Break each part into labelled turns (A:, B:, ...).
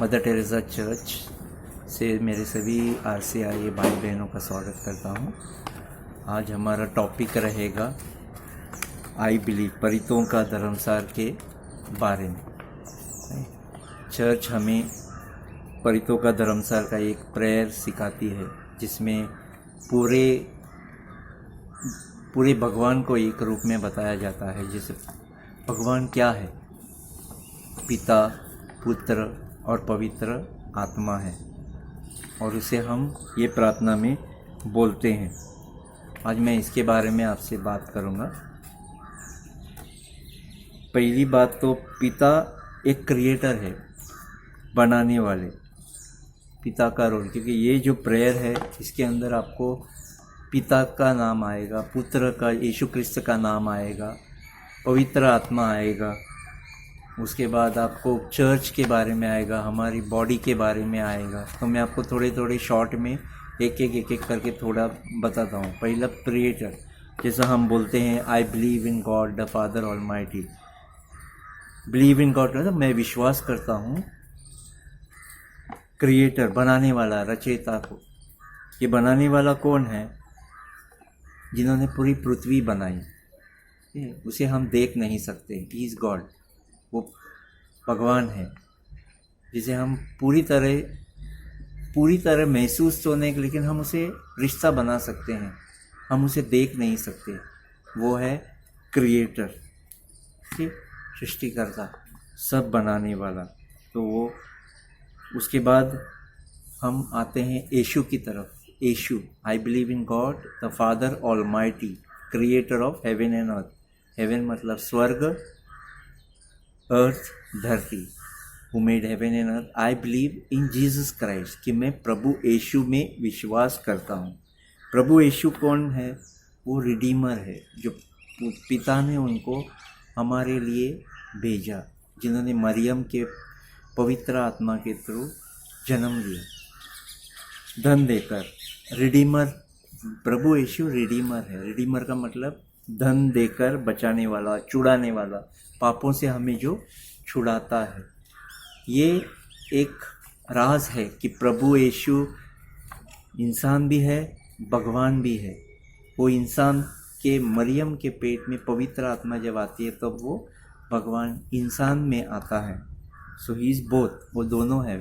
A: Mother Teresa church से मेरे सभी RCIA भाई बहनों का स्वागत करता हूँ। आज हमारा टॉपिक रहेगा आई बिलीव, परितों का धर्मसार के बारे में। चर्च हमें परितों का धर्मसार का एक प्रेयर सिखाती है, जिसमें पूरे भगवान को एक रूप में बताया जाता है। जैसे भगवान क्या है? पिता, पुत्र और पवित्र आत्मा है, और उसे हम ये प्रार्थना में बोलते हैं। आज मैं इसके बारे में आपसे बात करूँगा। पहली बात तो पिता एक क्रिएटर है, बनाने वाले, पिता का रोल, क्योंकि ये जो प्रेयर है इसके अंदर आपको पिता का नाम आएगा, पुत्र का, यीशु क्रिस्त का नाम आएगा, पवित्र आत्मा आएगा, उसके बाद आपको चर्च के बारे में आएगा, हमारी बॉडी के बारे में आएगा। तो मैं आपको थोड़े शॉर्ट में एक एक करके थोड़ा बताता हूँ। पहला क्रिएटर, जैसा हम बोलते हैं आई believe in God the Father almighty. Believe in God मतलब मैं विश्वास करता हूँ क्रिएटर, बनाने वाला, रचयिता को। ये बनाने वाला कौन है? जिन्होंने पूरी पृथ्वी बनाई, उसे हम देख नहीं सकते, ही इज़ गॉड, वो भगवान है, जिसे हम पूरी तरह महसूस तो नहीं, लेकिन हम उसे रिश्ता बना सकते हैं, हम उसे देख नहीं सकते। वो है क्रिएटर, ठीक, सृष्टिकर्ता, सब बनाने वाला। तो वो, उसके बाद हम आते हैं यीशु की तरफ। Yeshu, I believe in God the Father Almighty, creator of heaven and earth. Heaven मतलब स्वर्ग, अर्थ धरती, who made heaven and earth. I believe in Jesus Christ, कि मैं प्रभु यीशु में विश्वास करता हूँ। प्रभु यीशु कौन है? वो रिडीमर है, जो पिता ने उनको हमारे लिए भेजा, जिन्होंने मरियम के पवित्र आत्मा के थ्रू जन्म लिया, धन देकर। रिडीमर, प्रभु यीशु रिडीमर है। रिडीमर का मतलब धन देकर बचाने वाला, छुड़ाने वाला, पापों से हमें जो छुड़ाता है। ये एक राज है कि प्रभु यीशु इंसान भी है, भगवान भी है। वो इंसान के, मरियम के पेट में पवित्र आत्मा जब आती है, तब वो भगवान इंसान में आता है। सो ही इज़ बोथ, वो दोनों है,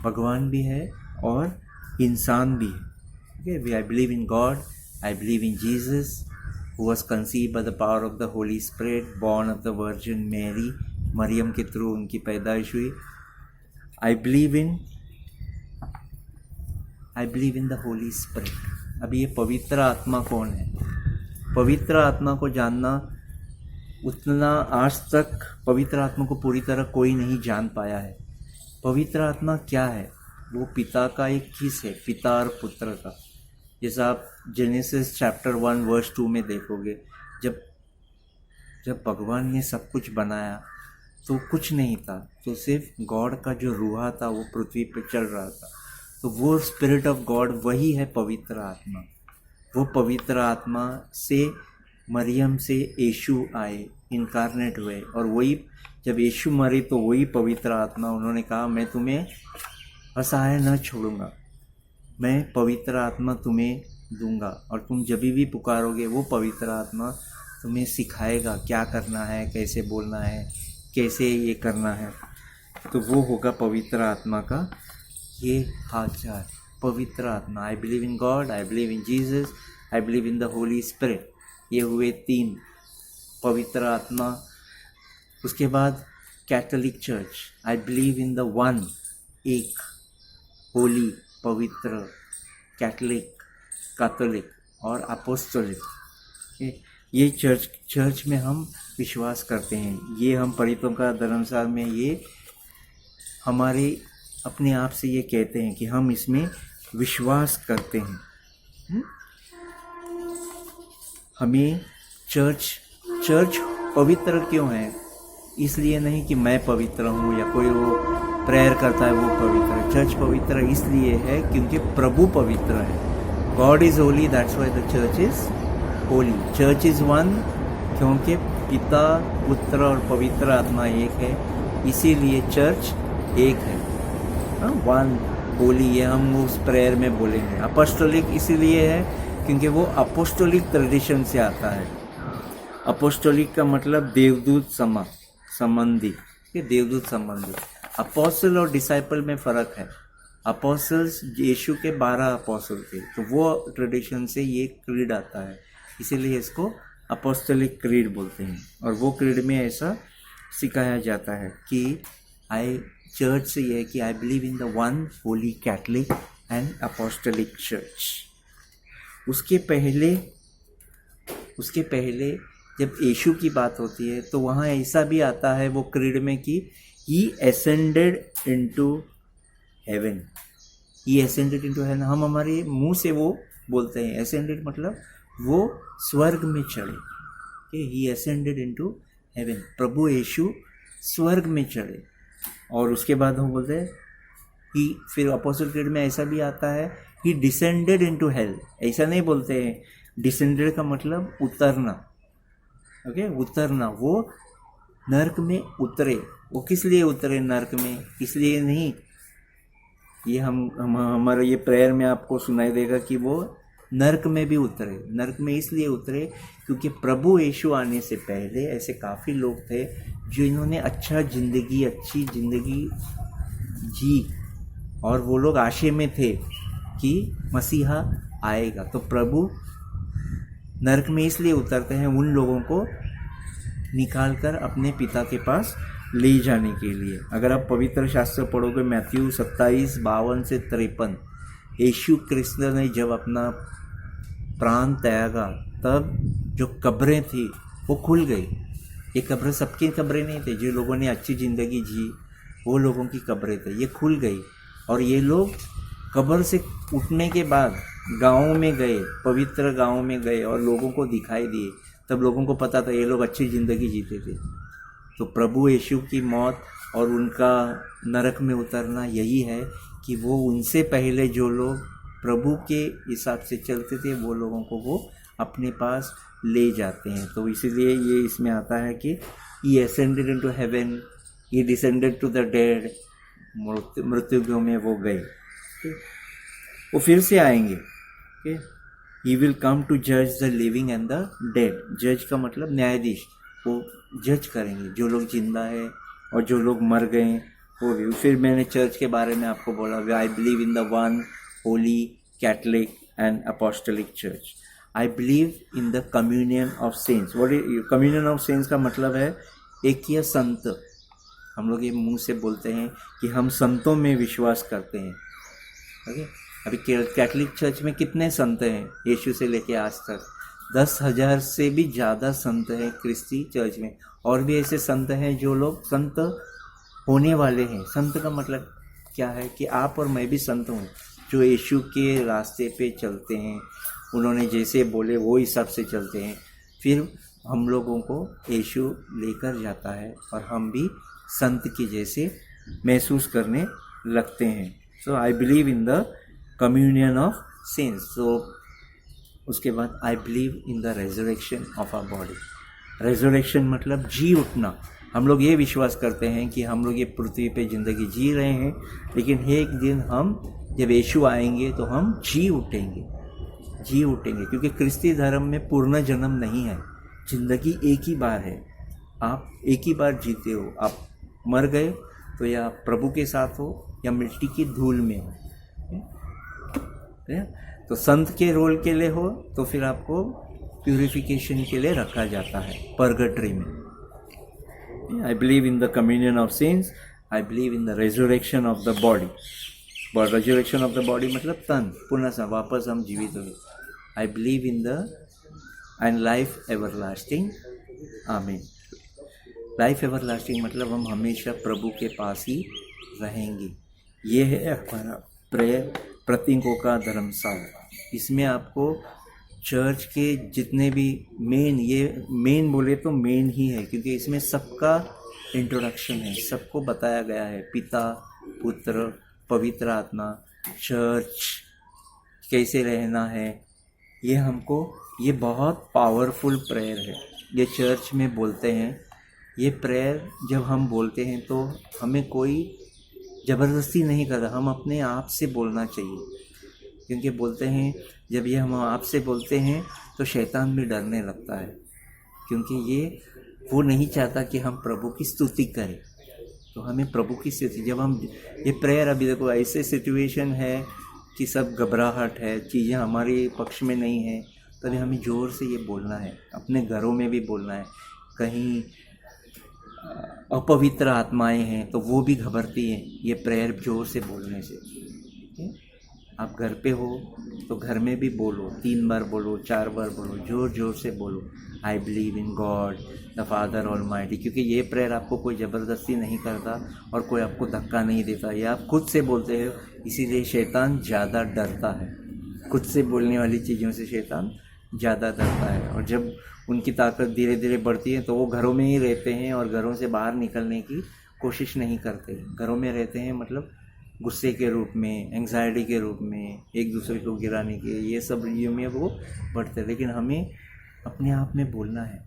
A: भगवान भी है और इंसान भी है। Okay, I believe in God, I believe in Jesus, who was conceived by the power of the Holy Spirit, born of the Virgin Mary, Maryam के थ्रू उनकी पैदाइश हुई। I believe in the Holy Spirit। अब ये पवित्र आत्मा कौन है? पवित्र आत्मा को जानना, उतना आज तक पवित्र आत्मा को पूरी तरह कोई नहीं जान पाया है। पवित्र आत्मा क्या है? वो पिता का एक हिस्सा है, पिता और पुत्र का। जैसा आप जेनेसिस चैप्टर 1 वर्स 2 में देखोगे, जब भगवान ने सब कुछ बनाया तो कुछ नहीं था, तो सिर्फ गॉड का जो रूहा था वो पृथ्वी पर चल रहा था। तो वो स्पिरिट ऑफ गॉड वही है पवित्र आत्मा। वो पवित्र आत्मा से मरियम से यीशु आए, इनकारनेट हुए, और वही जब यीशु मरे तो वही पवित्र आत्मा, उन्होंने कहा मैं तुम्हें असहाय न छोड़ूंगा, मैं पवित्र आत्मा तुम्हें दूंगा, और तुम जब भी पुकारोगे वो पवित्र आत्मा तुम्हें सिखाएगा क्या करना है, कैसे बोलना है, कैसे ये करना है। तो वो होगा पवित्र आत्मा का ये हालचाल, पवित्र आत्मा। आई believe in God, I believe in Jesus, I believe in the Holi spirit. ये हुए 3 पवित्र आत्मा। उसके बाद Catholic church, I believe in the one, एक, होली, पवित्र, कैथोलिक और अपोस्टोलिक। ये चर्च में हम विश्वास करते हैं। ये हम परितों का धर्मसार में ये हमारे अपने आप से ये कहते हैं कि हम इसमें विश्वास करते हैं। हमें चर्च पवित्र क्यों है? इसलिए नहीं कि मैं पवित्र हूँ या कोई वो प्रेयर करता है वो पवित्र है। चर्च पवित्र इसलिए है क्योंकि प्रभु पवित्र है। God is Holi, that's why the church is Holi. Church is one, क्योंकि पिता, पुत्र और पवित्र आत्मा एक है, इसीलिए चर्च एक है, वन होली, ये हम उस प्रेयर में बोले हैं। अपोस्टोलिक इसीलिए है क्योंकि वो अपोस्टोलिक ट्रेडिशन से आता है। अपोस्टोलिक का मतलब देवदूत संबंधी, ये देवदूत संबंधी। अपोस्टल और डिसाइपल में फ़र्क है। अपोस्टल्स यीशु के 12 अपोस्टल थे, तो वो ट्रेडिशन से ये क्रीड आता है, इसीलिए इसको अपोस्टलिक क्रीड बोलते हैं। और वो क्रीड में ऐसा सिखाया जाता है कि चर्च से ये है कि I believe in the one holy Catholic and apostolic church. उसके पहले जब यीशु की बात होती है तो वहाँ ऐसा भी आता है वो क्रीड में कि he ascended into heaven. He ascended into haven, हम हमारे मुंह से वो बोलते हैं। एसेंडेड मतलब वो स्वर्ग में चढ़े। ही एसेंडेड इनटू हेवन, प्रभु यीशु स्वर्ग में चढ़े। और उसके बाद हम बोलते हैं कि फिर अपोस्टल क्रीड में ऐसा भी आता है ही डिसेंडेड इनटू हेल। ऐसा नहीं बोलते हैं, डिसेंडेड का मतलब उतरना, ओके, उतरना। वो नर्क में उतरे। वो किस लिए उतरे नर्क में? इसलिए नहीं, ये हमारा ये प्रेयर में आपको सुनाई देगा कि वो नर्क में भी उतरे। नर्क में इसलिए उतरे क्योंकि प्रभु यीशु आने से पहले ऐसे काफ़ी लोग थे जो इन्होंने अच्छी जिंदगी जी, और वो लोग आशे में थे कि मसीहा आएगा। तो प्रभु नर्क में इसलिए उतरते हैं उन लोगों को निकाल कर अपने पिता के पास ले जाने के लिए। अगर आप पवित्र शास्त्र पढ़ोगे मैथ्यू 27:52 से 53, यीशु क्रिस्त ने जब अपना प्राण त्यागा तब जो कब्रें थी वो खुल गई। ये कब्रें सबकी कब्रें नहीं थे, जो लोगों ने अच्छी ज़िंदगी जी वो लोगों की कब्रें थे, ये खुल गई। और ये लोग कब्र से उठने के बाद गाँव में गए, पवित्र गाँव में गए और लोगों को दिखाई दिए। तब लोगों को पता था ये लोग अच्छी ज़िंदगी जीते थे। तो प्रभु यीशु की मौत और उनका नरक में उतरना यही है कि वो उनसे पहले जो लोग प्रभु के हिसाब से चलते थे वो लोगों को वो अपने पास ले जाते हैं। तो इसीलिए ये इसमें आता है कि he ascended into heaven, he descended to the dead, मृत्यु में वो गए, वो फिर से आएंगे। ही विल कम टू जज the living and the dead. जज का मतलब न्यायाधीश, वो जज करेंगे जो लोग जिंदा है और जो लोग मर गए वो भी। फिर मैंने चर्च के बारे में आपको बोला, I believe in the one holy Catholic and apostolic church. I believe in the communion of saints. What is communion of saints का मतलब है एक या संत। हम लोग ये मुंह से बोलते हैं कि हम संतों में विश्वास करते हैं, ओके। अभी कैथलिक चर्च में कितने संत हैं यीशु से लेके आज तक? 10,000 से भी ज़्यादा संत हैं क्रिस्ती चर्च में। और भी ऐसे संत हैं जो लोग संत होने वाले हैं। संत का मतलब क्या है कि आप और मैं भी संत हूँ, जो यीशु के रास्ते पे चलते हैं, उन्होंने जैसे बोले वो हिसाब से चलते हैं। फिर हम लोगों को यीशु लेकर जाता है और हम भी संत के जैसे महसूस करने लगते हैं। So I believe in the communion of saints. So उसके बाद I believe in the resurrection of our body. Resurrection मतलब जी उठना। हम लोग ये विश्वास करते हैं कि हम लोग ये पृथ्वी पे ज़िंदगी जी रहे हैं, लेकिन एक दिन हम जब यीशु आएंगे तो हम जी उठेंगे, क्योंकि क्रिस्ती धर्म में पूर्ण जन्म नहीं है। ज़िंदगी एक ही बार है, आप एक ही बार जीते हो। आप मर गए तो या प्रभु के साथ हो या मिट्टी की धूल में हो। तो संत के रोल के लिए हो तो फिर आपको प्यूरिफिकेशन के लिए रखा जाता है पर्गेटरी में। आई believe in the communion of cents. I believe in the resurrection of the body. Resurrection of the body मतलब तन पुनः से वापस हम जीवित हो। आई believe in the end life everlasting. आमीन। लाइफ एवरलास्टिंग मतलब हम हमेशा प्रभु के पास ही रहेंगे। ये है हमारा प्रेयर, प्रतीकों का धर्मशाला। इसमें आपको चर्च के जितने भी मेन बोले तो मेन ही है, क्योंकि इसमें सबका इंट्रोडक्शन है, सबको बताया गया है। पिता, पुत्र, पवित्र आत्मा, चर्च कैसे रहना है, ये बहुत पावरफुल प्रेयर है। ये चर्च में बोलते हैं। ये प्रेयर जब हम बोलते हैं तो हमें कोई ज़बरदस्ती नहीं कर रहा, हम अपने आप से बोलना चाहिए। क्योंकि बोलते हैं जब ये हम आप से बोलते हैं तो शैतान भी डरने लगता है, क्योंकि वो नहीं चाहता कि हम प्रभु की स्तुति करें। तो हमें प्रभु की स्तुति, जब हम ये प्रेयर, अभी देखो ऐसे सिचुएशन है कि सब घबराहट है, चीज़ें हमारे पक्ष में नहीं है, तभी हमें ज़ोर से ये बोलना है, अपने घरों में भी बोलना है। कहीं अपवित्र आत्माएं हैं तो वो भी घबरती हैं ये प्रेयर ज़ोर से बोलने से। ठीक है? आप घर पे हो तो घर में भी बोलो, 3 बार बोलो, 4 बार बोलो, ज़ोर ज़ोर से बोलो, आई believe in God the Father almighty. क्योंकि ये प्रेयर आपको कोई ज़बरदस्ती नहीं करता और कोई आपको धक्का नहीं देता, ये आप खुद से बोलते हो। इसीलिए शैतान ज़्यादा डरता है, खुद से बोलने वाली चीज़ों से शैतान ज़्यादा डरता है। और जब उनकी ताकत धीरे धीरे बढ़ती है तो वो घरों में ही रहते हैं और घरों से बाहर निकलने की कोशिश नहीं करते। घरों में रहते हैं, मतलब गुस्से के रूप में, एंग्जाइटी के रूप में, एक दूसरे को गिराने के, ये सब चीज़ों में वो बढ़ते हैं। लेकिन हमें अपने आप में बोलना है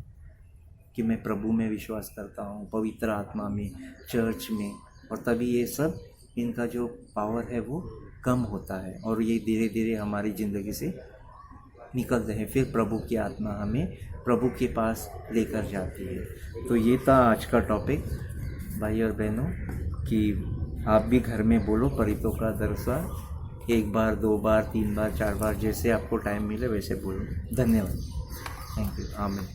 A: कि मैं प्रभु में विश्वास करता हूँ, पवित्र आत्मा में, चर्च में, और तभी ये सब, इनका जो पावर है वो कम होता है और ये धीरे धीरे हमारी ज़िंदगी से निकलते हैं। फिर प्रभु की आत्मा हमें प्रभु के पास लेकर जाती है। तो ये था आज का टॉपिक भाई और बहनों, कि आप भी घर में बोलो परितों का दरसा, 1 बार, 2 बार, 3 बार, 4 बार, जैसे आपको टाइम मिले वैसे बोलो। धन्यवाद। Thank you. आमीन।